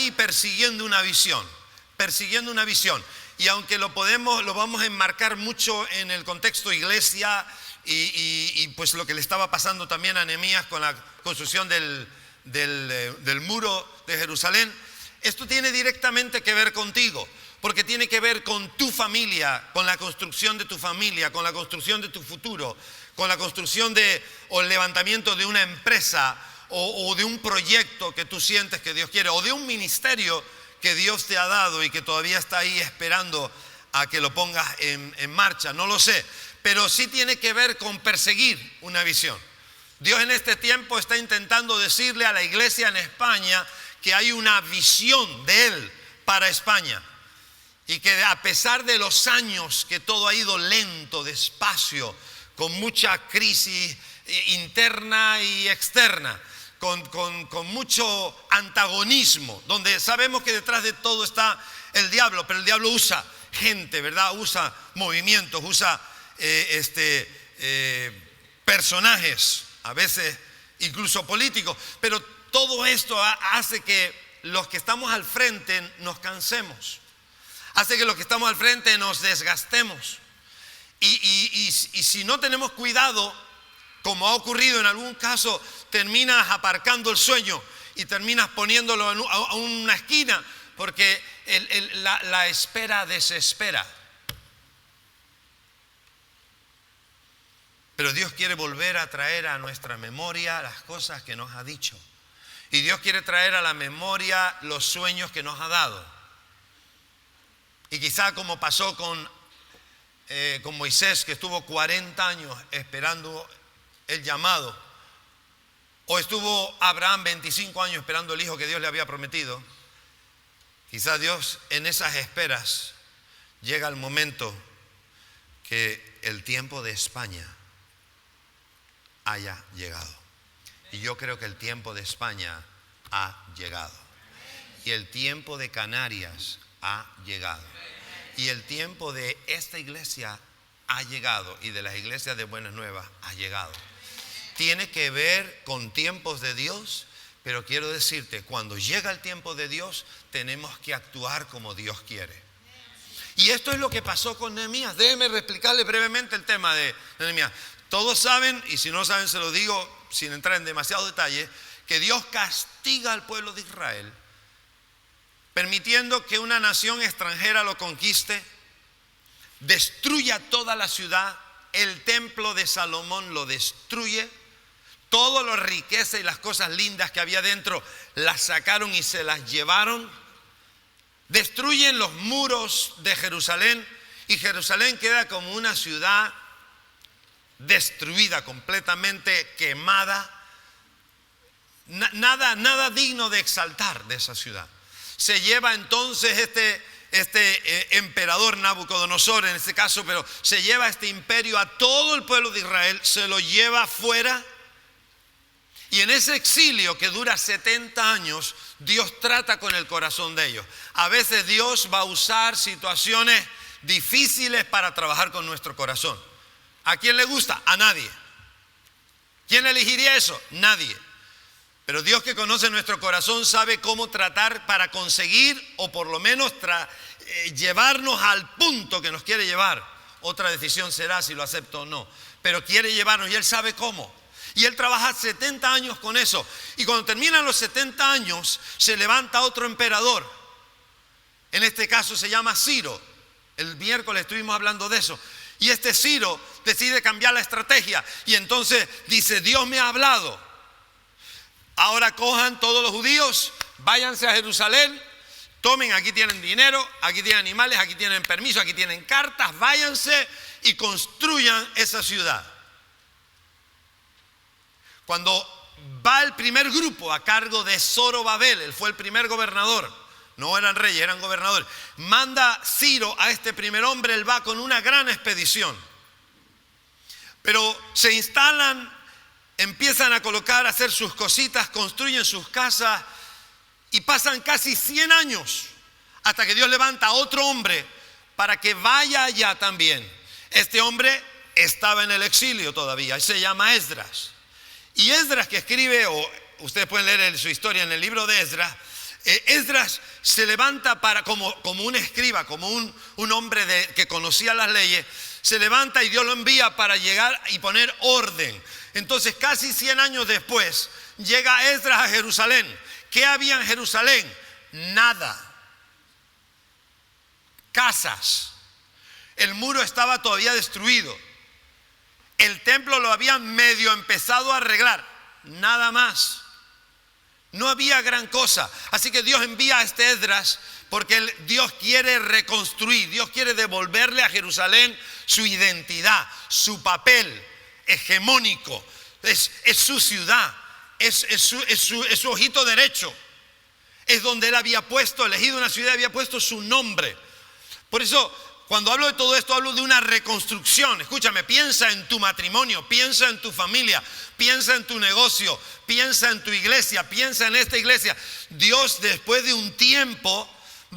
ahí persiguiendo una visión. Y aunque lo vamos a enmarcar mucho en el contexto iglesia y pues lo que le estaba pasando también a Nehemías con la construcción del muro de Jerusalén, esto tiene directamente que ver contigo, porque tiene que ver con tu familia, con la construcción de tu familia, con la construcción de tu futuro, con la construcción o el levantamiento de una empresa o de un proyecto que tú sientes que Dios quiere, o de un ministerio que Dios te ha dado y que todavía está ahí esperando a que lo pongas en marcha. No lo sé, pero sí tiene que ver con perseguir una visión. Dios en este tiempo está intentando decirle a la iglesia en España que hay una visión de Él para España. Y que a pesar de los años que todo ha ido lento, despacio, con mucha crisis interna y externa, con mucho antagonismo, donde sabemos que detrás de todo está el diablo, pero el diablo usa gente, ¿verdad? Usa movimientos, usa personajes, a veces incluso políticos, pero todo esto hace que los que estamos al frente nos cansemos. Hace que los que estamos al frente nos desgastemos. Y si no tenemos cuidado, como ha ocurrido en algún caso, terminas aparcando el sueño y terminas poniéndolo a una esquina, porque la espera desespera. Pero Dios quiere volver a traer a nuestra memoria las cosas que nos ha dicho. Y Dios quiere traer a la memoria los sueños que nos ha dado. Y quizá como pasó con Moisés, que estuvo 40 años esperando el llamado, o estuvo Abraham 25 años esperando el hijo que Dios le había prometido, quizá Dios en esas esperas llega el momento que el tiempo de España haya llegado. Y yo creo que el tiempo de España ha llegado. Y el tiempo de Canarias ha llegado. Y el tiempo de esta iglesia ha llegado. Y de las iglesias de Buenas Nuevas ha llegado. Tiene que ver con tiempos de Dios. Pero quiero decirte, cuando llega el tiempo de Dios, tenemos que actuar como Dios quiere. Y esto es lo que pasó con Nehemías. Déjeme explicarle brevemente el tema de Nehemías. Todos saben, y si no saben se lo digo sin entrar en demasiados detalles, que Dios castiga al pueblo de Israel, permitiendo que una nación extranjera lo conquiste, destruya toda la ciudad, el templo de Salomón lo destruye, todas las riquezas y las cosas lindas que había dentro las sacaron y se las llevaron, destruyen los muros de Jerusalén y Jerusalén queda como una ciudad destruida, completamente quemada, nada digno de exaltar de esa ciudad. Se lleva entonces este emperador Nabucodonosor en este caso, pero se lleva este imperio a todo el pueblo de Israel, se lo lleva afuera. Y en ese exilio que dura 70 años, Dios trata con el corazón de ellos. A veces Dios va a usar situaciones difíciles para trabajar con nuestro corazón. ¿A quién le gusta? A nadie. ¿Quién elegiría eso? Nadie. Pero Dios, que conoce nuestro corazón, sabe cómo tratar para conseguir o por lo menos llevarnos al punto que nos quiere llevar. Otra decisión será si lo acepto o no. Pero quiere llevarnos y Él sabe cómo. Y Él trabaja 70 años con eso. Y cuando terminan los 70 años, se levanta otro emperador. En este caso se llama Ciro. El miércoles estuvimos hablando de eso. Y este Ciro decide cambiar la estrategia. Y entonces dice, Dios me ha hablado. Ahora cojan todos los judíos, váyanse a Jerusalén, tomen, aquí tienen dinero, aquí tienen animales, aquí tienen permiso, aquí tienen cartas, váyanse y construyan esa ciudad. Cuando va el primer grupo a cargo de Zorobabel, él fue el primer gobernador, no eran reyes, eran gobernadores, manda Ciro a este primer hombre, él va con una gran expedición. Pero se instalan, empiezan a colocar, a hacer sus cositas, construyen sus casas y pasan casi 100 años hasta que Dios levanta a otro hombre para que vaya allá también. Este hombre estaba en el exilio todavía, se llama Esdras. Y Esdras, que escribe, o ustedes pueden leer su historia en el libro de Esdras, Esdras se levanta como un escriba, como un hombre que conocía las leyes. Se levanta y Dios lo envía para llegar y poner orden. Entonces casi 100 años después llega Esdras a Jerusalén. ¿Qué había en Jerusalén? Nada. Casas. El muro estaba todavía destruido. El templo lo habían medio empezado a arreglar. Nada más. No había gran cosa. Así que Dios envía a este Esdras porque Dios quiere reconstruir. Dios quiere devolverle a Jerusalén su identidad, su papel hegemónico. Es su ciudad. Es su ojito derecho. Es donde él había puesto, elegido una ciudad, había puesto su nombre. Por eso, cuando hablo de todo esto, hablo de una reconstrucción. Escúchame, piensa en tu matrimonio, piensa en tu familia, piensa en tu negocio, piensa en tu iglesia, piensa en esta iglesia. Dios, después de un tiempo,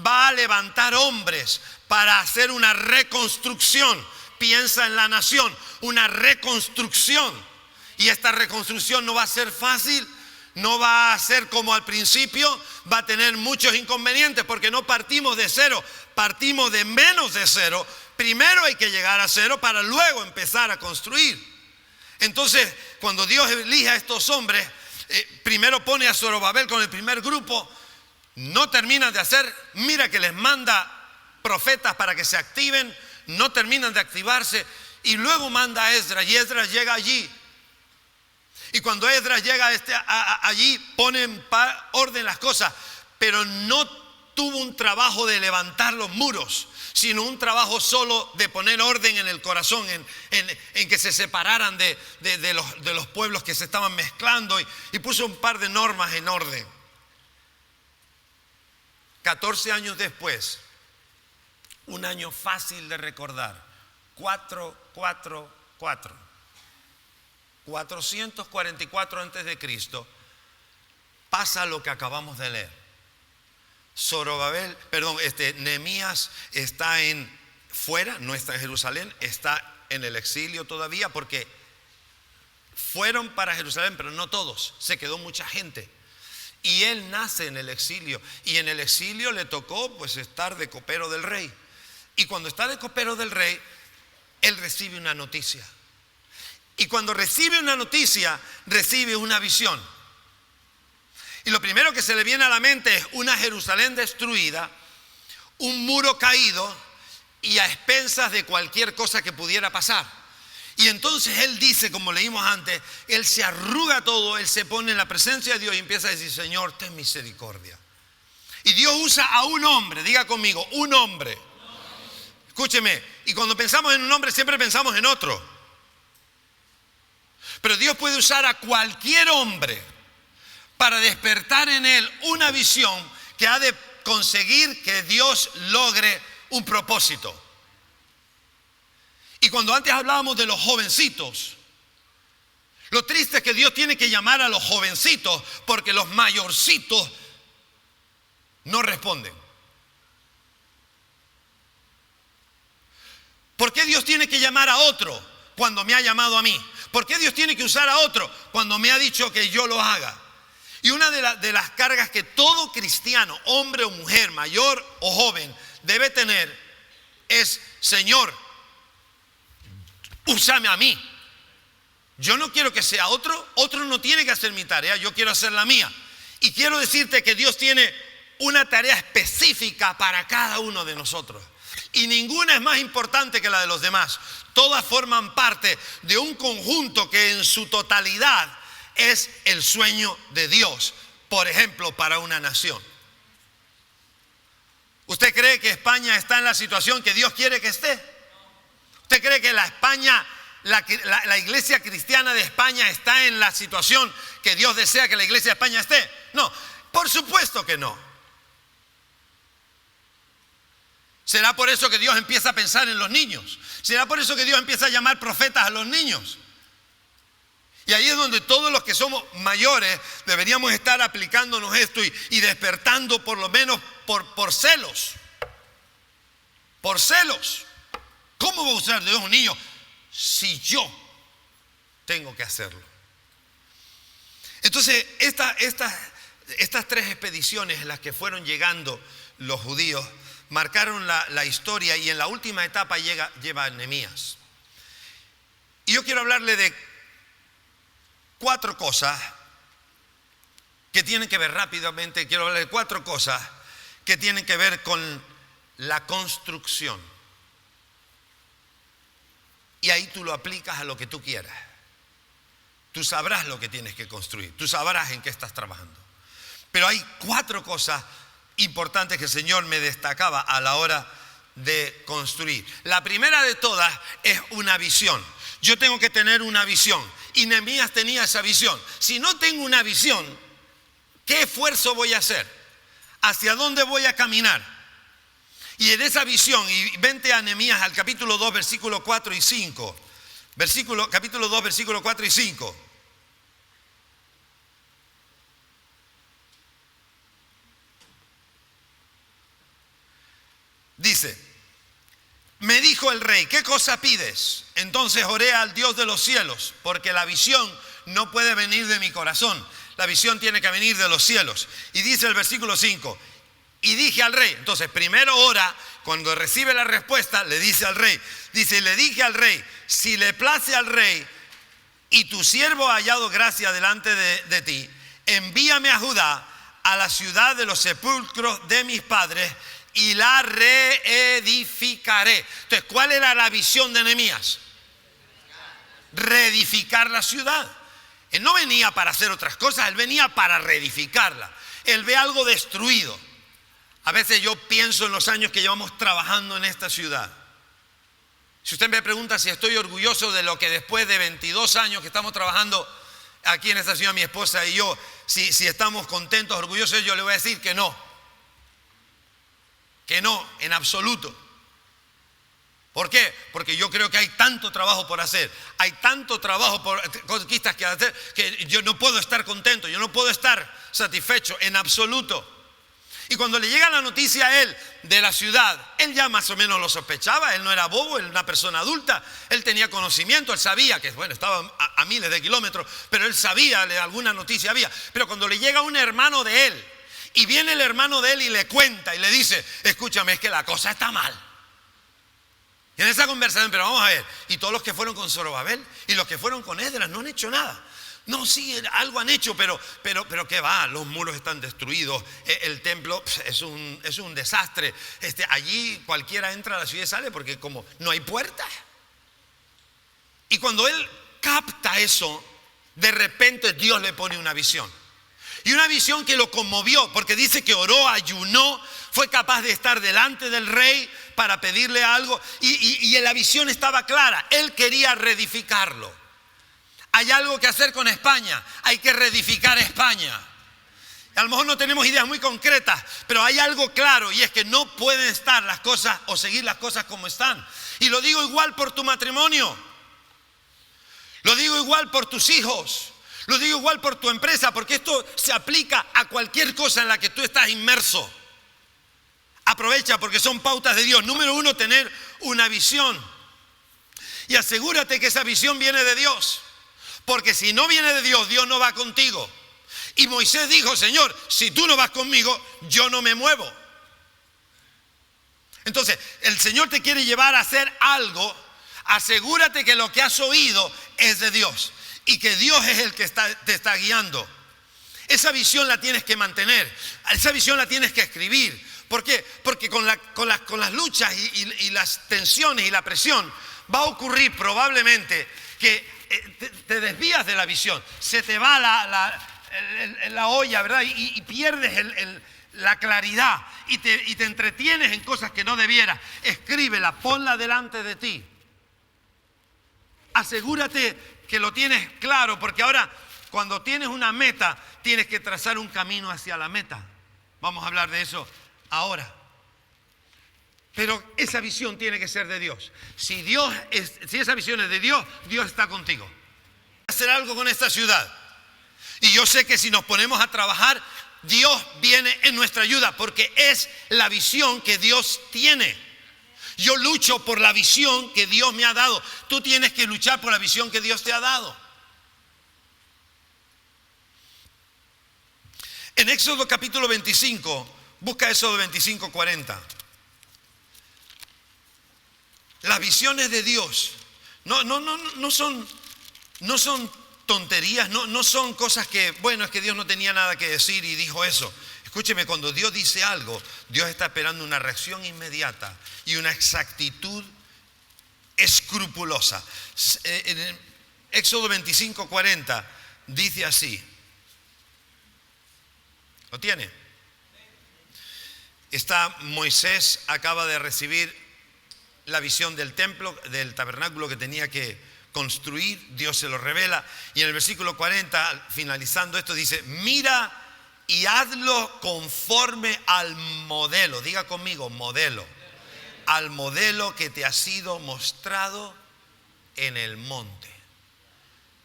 va a levantar hombres para hacer una reconstrucción. Piensa en la nación, una reconstrucción. Y esta reconstrucción no va a ser fácil, no va a ser como al principio, va a tener muchos inconvenientes porque no partimos de cero, partimos de menos de cero. Primero hay que llegar a cero para luego empezar a construir. Entonces, cuando Dios elige a estos hombres, primero pone a Zorobabel con el primer grupo, no terminan de hacer, mira que les manda profetas para que se activen, no terminan de activarse, y luego manda a Esdras, y Esdras llega allí. Y cuando Esdras llega allí, pone en orden las cosas, pero no tuvo un trabajo de levantar los muros, sino un trabajo solo de poner orden en el corazón, en que se separaran de los pueblos que se estaban mezclando, y puso un par de normas en orden. 14 años después, un año fácil de recordar, 444. 444 antes de Cristo, pasa lo que acabamos de leer. Nehemías está fuera, no está en Jerusalén, está en el exilio todavía, porque fueron para Jerusalén, pero no todos, se quedó mucha gente. Y él nace en el exilio, y en el exilio le tocó pues estar de copero del rey. Y cuando está de copero del rey, él recibe una noticia. Y cuando recibe una noticia, recibe una visión. Y lo primero que se le viene a la mente es una Jerusalén destruida, un muro caído y a expensas de cualquier cosa que pudiera pasar. Y entonces él dice, como leímos antes, él se arruga todo, él se pone en la presencia de Dios y empieza a decir: Señor, ten misericordia. Y Dios usa a un hombre, diga conmigo, un hombre. Escúcheme, y cuando pensamos en un hombre siempre pensamos en otro. Pero Dios puede usar a cualquier hombre para despertar en él una visión que ha de conseguir que Dios logre un propósito. Y cuando antes hablábamos de los jovencitos, lo triste es que Dios tiene que llamar a los jovencitos porque los mayorcitos no responden. ¿Por qué Dios tiene que llamar a otro cuando me ha llamado a mí? ¿Por qué Dios tiene que usar a otro cuando me ha dicho que yo lo haga? Y una de las cargas que todo cristiano, hombre o mujer, mayor o joven, debe tener es: Señor, úsame a mí. Yo no quiero que sea otro no tiene que hacer mi tarea, yo quiero hacer la mía. Y quiero decirte que Dios tiene una tarea específica para cada uno de nosotros. Y ninguna es más importante que la de los demás. Todas forman parte de un conjunto que en su totalidad es el sueño de Dios. Por ejemplo, para una nación. ¿Usted cree que España está en la situación que Dios quiere que esté? ¿Usted cree que la iglesia cristiana de España está en la situación que Dios desea que la iglesia de España esté? No, por supuesto que no. ¿Será por eso que Dios empieza a pensar en los niños? ¿Será por eso que Dios empieza a llamar profetas a los niños? Y ahí es donde todos los que somos mayores deberíamos estar aplicándonos esto y despertando por lo menos por celos. Por celos. ¿Cómo va a usar Dios un niño si yo tengo que hacerlo? Entonces, Estas 3 expediciones en las que fueron llegando los judíos marcaron la historia, y en la última etapa lleva Nehemías. Y yo quiero hablarle de 4 cosas que tienen que ver rápidamente. Quiero hablarle de 4 cosas que tienen que ver con la construcción. Y ahí tú lo aplicas a lo que tú quieras. Tú sabrás lo que tienes que construir. Tú sabrás en qué estás trabajando. Pero hay 4 cosas importantes que el Señor me destacaba a la hora de construir. La primera de todas es una visión. Yo tengo que tener una visión. Y Nehemías tenía esa visión. Si no tengo una visión, ¿qué esfuerzo voy a hacer? ¿Hacia dónde voy a caminar? Y en esa visión, y vente a Nehemías al capítulo 2, versículo 4 y 5. Capítulo 2, versículo 4 y 5. Dice: me dijo el rey, ¿qué cosa pides? Entonces oré al Dios de los cielos, porque la visión no puede venir de mi corazón. La visión tiene que venir de los cielos. Y dice el versículo 5, y dije al rey. Entonces primero ora, cuando recibe la respuesta le dice al rey. Dice: le dije al rey, si le place al rey y tu siervo ha hallado gracia delante de ti, envíame a Judá, a la ciudad de los sepulcros de mis padres, y la reedificaré. Entonces, ¿cuál era la visión de Nehemías? Reedificar la ciudad. Él no venía para hacer otras cosas, él venía para reedificarla. Él ve algo destruido. A veces yo pienso en los años que llevamos trabajando en esta ciudad. Si usted me pregunta si estoy orgulloso de lo que después de 22 años que estamos trabajando aquí en esta ciudad, mi esposa y yo, si estamos contentos, orgullosos, yo le voy a decir que no. Que no, en absoluto. ¿Por qué? Porque yo creo que hay tanto trabajo por hacer, hay tanto trabajo por conquistas que hacer, que yo no puedo estar contento, yo no puedo estar satisfecho en absoluto. Y cuando le llega la noticia a él de la ciudad, él ya más o menos lo sospechaba. Él no era bobo, él era una persona adulta, él tenía conocimiento, él sabía que, bueno, estaba a miles de kilómetros, pero él sabía, alguna noticia había. Pero cuando le llega un hermano de él, y viene el hermano de él y le cuenta y le dice: escúchame, es que la cosa está mal. Y en esa conversación, pero vamos a ver, y todos los que fueron con Zorobabel y los que fueron con Esdras no han hecho nada. No, sí, algo han hecho, pero ¿qué va? Los muros están destruidos, el templo es un desastre. Allí cualquiera entra a la ciudad y sale porque como no hay puertas. Y cuando él capta eso, de repente Dios le pone una visión. Y una visión que lo conmovió, porque dice que oró, ayunó, fue capaz de estar delante del rey para pedirle algo. Y la visión estaba clara, él quería reedificarlo. Hay algo que hacer con España, hay que reedificar España. A lo mejor no tenemos ideas muy concretas, pero hay algo claro, y es que no pueden estar las cosas o seguir las cosas como están. Y lo digo igual por tu matrimonio, lo digo igual por tus hijos, lo digo igual por tu empresa, porque esto se aplica a cualquier cosa en la que tú estás inmerso. Aprovecha, porque son pautas de Dios. Número 1, tener una visión. Y asegúrate que esa visión viene de Dios. Porque si no viene de Dios, Dios no va contigo. Y Moisés dijo: Señor, si tú no vas conmigo, yo no me muevo. Entonces, el Señor te quiere llevar a hacer algo. Asegúrate que lo que has oído es de Dios y que Dios es el que te está guiando. Esa visión la tienes que mantener, esa visión la tienes que escribir. ¿Por qué? Porque con las luchas y las tensiones y la presión va a ocurrir probablemente que te desvías de la visión, se te va la olla, ¿verdad? Y pierdes la claridad y te entretienes en cosas que no debieras. Escríbela, ponla delante de ti. Asegúrate que lo tienes claro, porque ahora cuando tienes una meta, tienes que trazar un camino hacia la meta. Vamos a hablar de eso ahora. Pero esa visión tiene que ser de Dios. Si esa visión es de Dios, Dios está contigo. Hacer algo con esta ciudad. Y yo sé que si nos ponemos a trabajar, Dios viene en nuestra ayuda, porque es la visión que Dios tiene. Yo lucho por la visión que Dios me ha dado. Tú tienes que luchar por la visión que Dios te ha dado. En Éxodo capítulo 25, busca Éxodo 25, 40. Las visiones de Dios no son tonterías, no son cosas que, bueno, es que Dios no tenía nada que decir y dijo eso. Escúcheme, cuando Dios dice algo, Dios está esperando una reacción inmediata y una exactitud escrupulosa. En Éxodo 25, 40 dice así. ¿Lo tiene? Moisés acaba de recibir la visión del templo, del tabernáculo que tenía que construir. Dios se lo revela. Y en el versículo 40, finalizando esto, dice: mira y hazlo conforme al modelo. Diga conmigo, modelo. Al modelo que te ha sido mostrado en el monte.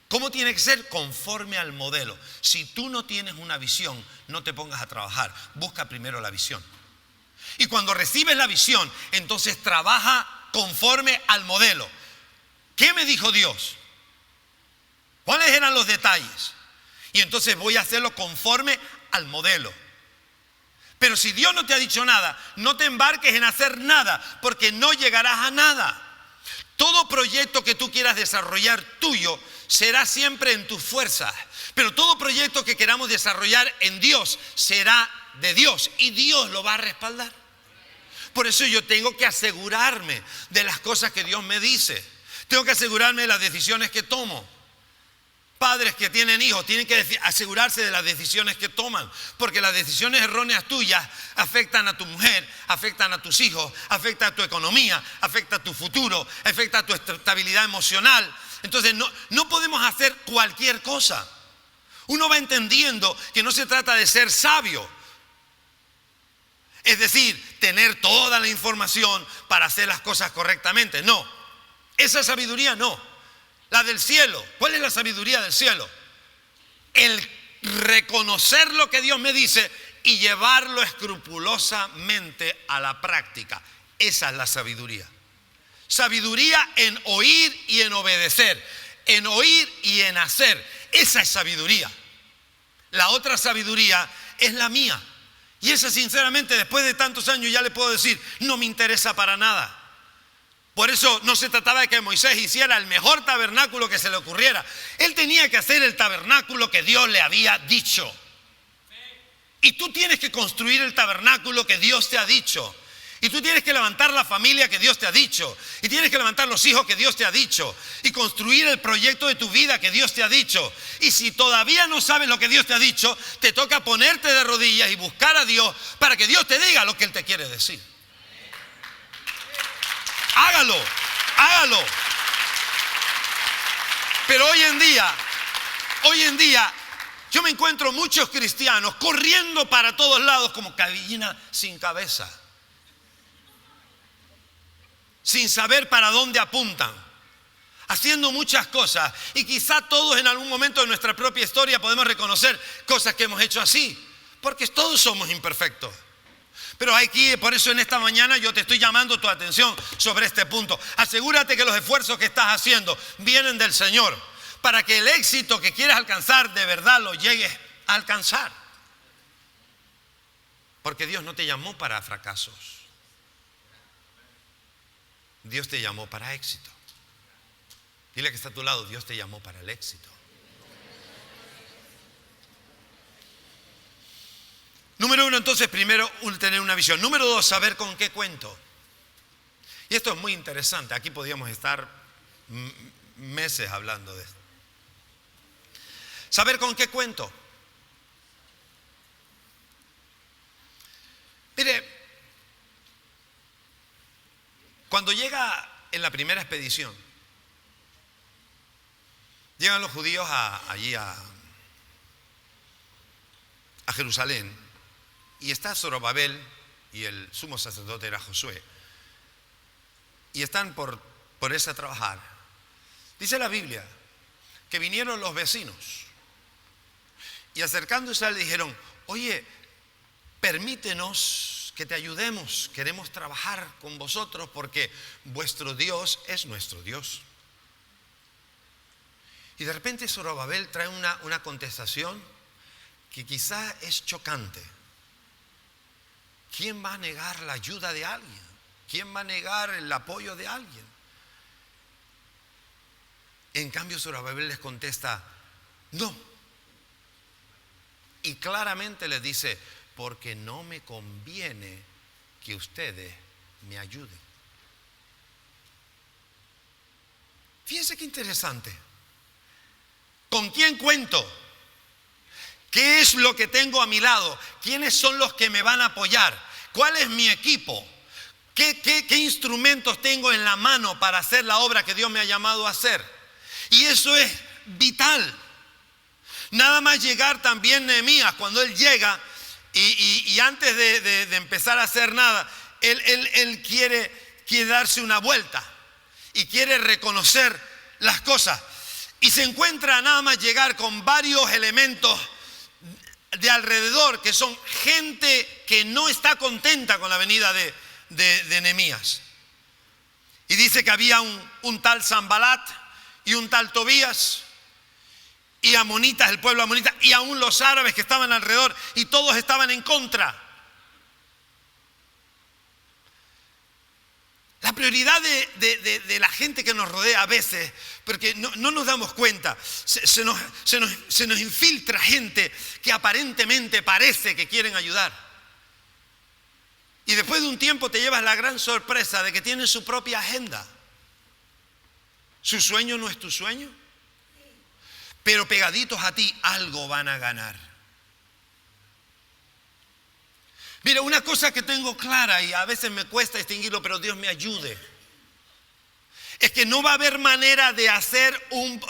¿Cómo tiene que ser? Conforme al modelo. Si tú no tienes una visión, no te pongas a trabajar. Busca primero la visión. Y cuando recibes la visión, entonces trabaja conforme al modelo. ¿Qué me dijo Dios? ¿Cuáles eran los detalles? Y entonces voy a hacerlo conforme al modelo. Pero si Dios no te ha dicho nada, no te embarques en hacer nada, porque no llegarás a nada. Todo proyecto que tú quieras desarrollar tuyo será siempre en tus fuerzas. Pero todo proyecto que queramos desarrollar en Dios será de Dios y Dios lo va a respaldar. Por eso yo tengo que asegurarme de las cosas que Dios me dice. Tengo que asegurarme de las decisiones que tomo. Padres que tienen hijos tienen que asegurarse de las decisiones que toman, porque las decisiones erróneas tuyas afectan a tu mujer, afectan a tus hijos, afectan a tu economía, afectan a tu futuro, afectan a tu estabilidad emocional. Entonces no podemos hacer cualquier cosa. Uno va entendiendo que no se trata de ser sabio, es decir, tener toda la información para hacer las cosas correctamente. No, esa sabiduría no. La del cielo. ¿Cuál es la sabiduría del cielo? El reconocer lo que Dios me dice y llevarlo escrupulosamente a la práctica. Esa es la sabiduría. Sabiduría en oír y en obedecer. En oír y en hacer. Esa es sabiduría. La otra sabiduría es la mía. Y esa, sinceramente, después de tantos años ya le puedo decir, no me interesa para nada. Por eso no se trataba de que Moisés hiciera el mejor tabernáculo que se le ocurriera. Él tenía que hacer el tabernáculo que Dios le había dicho. Y tú tienes que construir el tabernáculo que Dios te ha dicho. Y tú tienes que levantar la familia que Dios te ha dicho. Y tienes que levantar los hijos que Dios te ha dicho. Y construir el proyecto de tu vida que Dios te ha dicho. Y si todavía no sabes lo que Dios te ha dicho, te toca ponerte de rodillas y buscar a Dios para que Dios te diga lo que Él te quiere decir. Hágalo, hágalo. Pero hoy en día, yo me encuentro muchos cristianos corriendo para todos lados como gallina sin cabeza, sin saber para dónde apuntan, haciendo muchas cosas. Y quizá todos en algún momento de nuestra propia historia podemos reconocer cosas que hemos hecho así, porque todos somos imperfectos. Pero aquí, por eso en esta mañana yo te estoy llamando tu atención sobre este punto. Asegúrate que los esfuerzos que estás haciendo vienen del Señor, para que el éxito que quieres alcanzar de verdad lo llegues a alcanzar. Porque Dios no te llamó para fracasos. Dios te llamó para éxito. Dile que está a tu lado, Dios te llamó para el éxito. Número uno, entonces, primero, tener una visión. Número dos, saber con qué cuento. Y esto es muy interesante. Aquí podríamos estar meses hablando de esto. Saber con qué cuento. Mire, cuando llega en la primera expedición, llegan los judíos allí a Jerusalén. Y está Zorobabel y el sumo sacerdote era Josué. Y están por irse a trabajar. Dice la Biblia que vinieron los vecinos. Y acercándose a él dijeron: oye, permítenos que te ayudemos. Queremos trabajar con vosotros porque vuestro Dios es nuestro Dios. Y de repente Zorobabel trae una contestación que quizás es chocante. ¿Quién va a negar la ayuda de alguien? ¿Quién va a negar el apoyo de alguien? En cambio, Zorobabel les contesta, no. Y claramente les dice, porque no me conviene que ustedes me ayuden. Fíjense qué interesante. ¿Con quién cuento? ¿Qué es lo que tengo a mi lado? ¿Quiénes son los que me van a apoyar? ¿Cuál es mi equipo? ¿Qué instrumentos tengo en la mano para hacer la obra que Dios me ha llamado a hacer? Y eso es vital. Nada más llegar también Nehemías, cuando él llega y antes de empezar a hacer nada, él quiere darse una vuelta y quiere reconocer las cosas. Y se encuentra nada más llegar con varios elementos de alrededor que son gente que no está contenta con la venida de Nehemías. Y dice que había un tal Sanbalat y un tal Tobías y amonitas, el pueblo amonita, y aún los árabes que estaban alrededor, y todos estaban en contra. La prioridad de la gente que nos rodea a veces, porque no nos damos cuenta, se nos infiltra gente que aparentemente parece que quieren ayudar. Y después de un tiempo te llevas la gran sorpresa de que tienen su propia agenda. Su sueño no es tu sueño, pero pegaditos a ti algo van a ganar. Mira, una cosa que tengo clara y a veces me cuesta distinguirlo, pero Dios me ayude, es que no va a haber manera de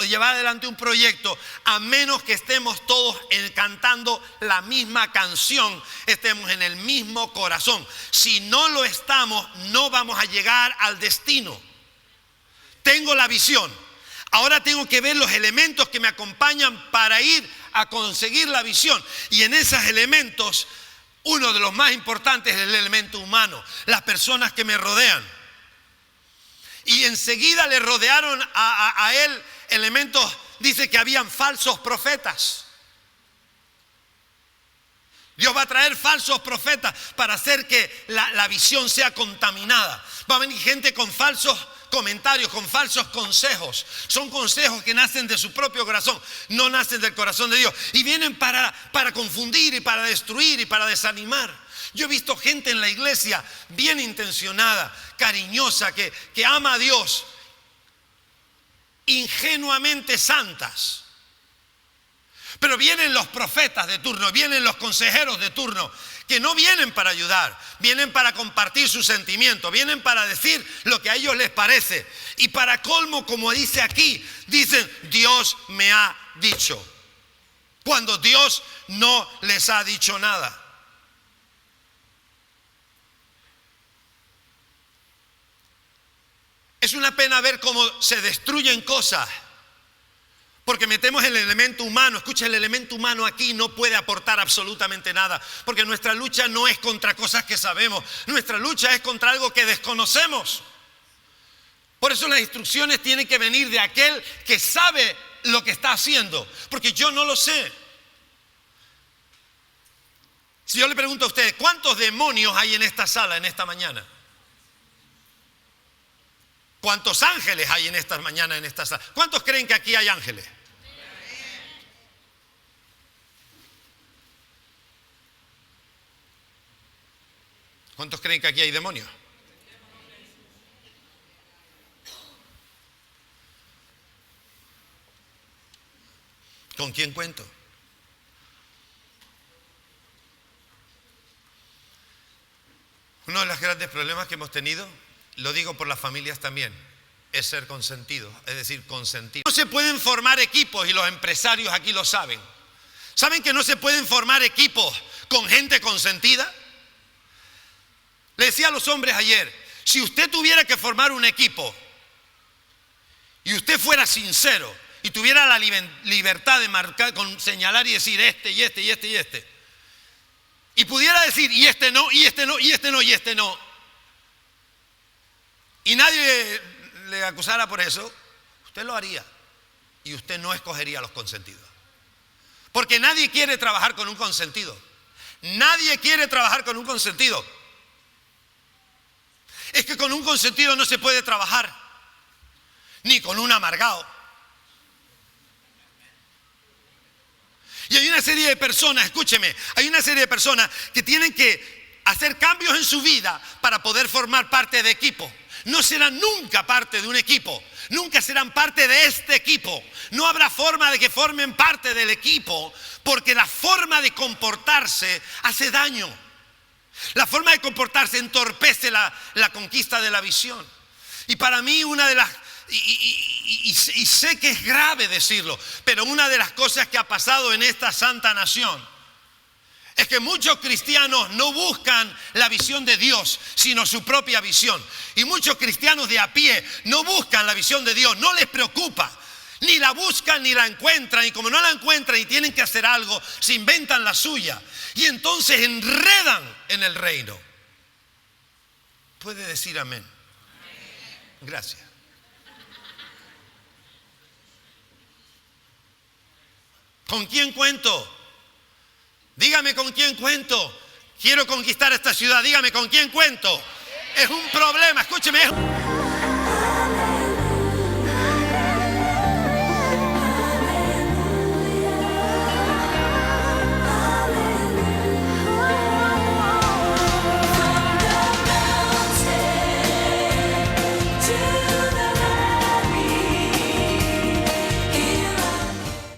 llevar adelante un proyecto a menos que estemos todos cantando la misma canción, estemos en el mismo corazón. Si no lo estamos, no vamos a llegar al destino. Tengo la visión, ahora tengo que ver los elementos que me acompañan para ir a conseguir la visión. Y en esos elementos, uno de los más importantes es el elemento humano, las personas que me rodean. Y enseguida le rodearon a él elementos, dice que habían falsos profetas. Dios va a traer falsos profetas para hacer que la visión sea contaminada. Va a venir gente con falsos comentarios, con falsos consejos. Son consejos que nacen de su propio corazón, no nacen del corazón de Dios. Y vienen para confundir y para destruir y para desanimar. Yo he visto gente en la iglesia bien intencionada, cariñosa, que ama a Dios, ingenuamente santas. Pero vienen los profetas de turno, vienen los consejeros de turno, que no vienen para ayudar, vienen para compartir sus sentimientos, vienen para decir lo que a ellos les parece. Y para colmo, como dice aquí, dicen, Dios me ha dicho, cuando Dios no les ha dicho nada. Es una pena ver cómo se destruyen cosas porque metemos el elemento humano. Escucha, el elemento humano aquí no puede aportar absolutamente nada, porque nuestra lucha no es contra cosas que sabemos, nuestra lucha es contra algo que desconocemos. Por eso las instrucciones tienen que venir de aquel que sabe lo que está haciendo, porque yo no lo sé. Si yo le pregunto a ustedes, ¿cuántos demonios hay en esta sala en esta mañana? ¿Cuántos ángeles hay en esta mañana en esta sala? ¿Cuántos creen que aquí hay ángeles? ¿Cuántos creen que aquí hay demonios? ¿Con quién cuento? Uno de los grandes problemas que hemos tenido, lo digo por las familias también, es ser consentido, es decir, consentir. No se pueden formar equipos, y los empresarios aquí lo saben. ¿Saben que no se pueden formar equipos con gente consentida? Le decía a los hombres ayer, si usted tuviera que formar un equipo y usted fuera sincero y tuviera la libertad de marcar, señalar y decir este y este y este y este, y pudiera decir y este no, y este no, y este no, y este no, y nadie le acusara por eso, usted lo haría y usted no escogería a los consentidos. Porque nadie quiere trabajar con un consentido. Nadie quiere trabajar con un consentido. Es que con un consentido no se puede trabajar, ni con un amargado. Y hay una serie de personas, escúcheme, hay una serie de personas que tienen que hacer cambios en su vida para poder formar parte de equipo. No serán nunca parte de un equipo, nunca serán parte de este equipo. No habrá forma de que formen parte del equipo, porque la forma de comportarse hace daño. La forma de comportarse entorpece la conquista de la visión. Y para mí una de las, y sé que es grave decirlo, pero una de las cosas que ha pasado en esta santa nación es que muchos cristianos no buscan la visión de Dios, sino su propia visión. Y muchos cristianos de a pie no buscan la visión de Dios, no les preocupa. Ni la buscan ni la encuentran, y como no la encuentran y tienen que hacer algo, se inventan la suya y entonces enredan en el reino. ¿Puede decir amén? Gracias. ¿Con quién cuento? Dígame con quién cuento. Quiero conquistar esta ciudad, dígame con quién cuento. Es un problema, escúcheme.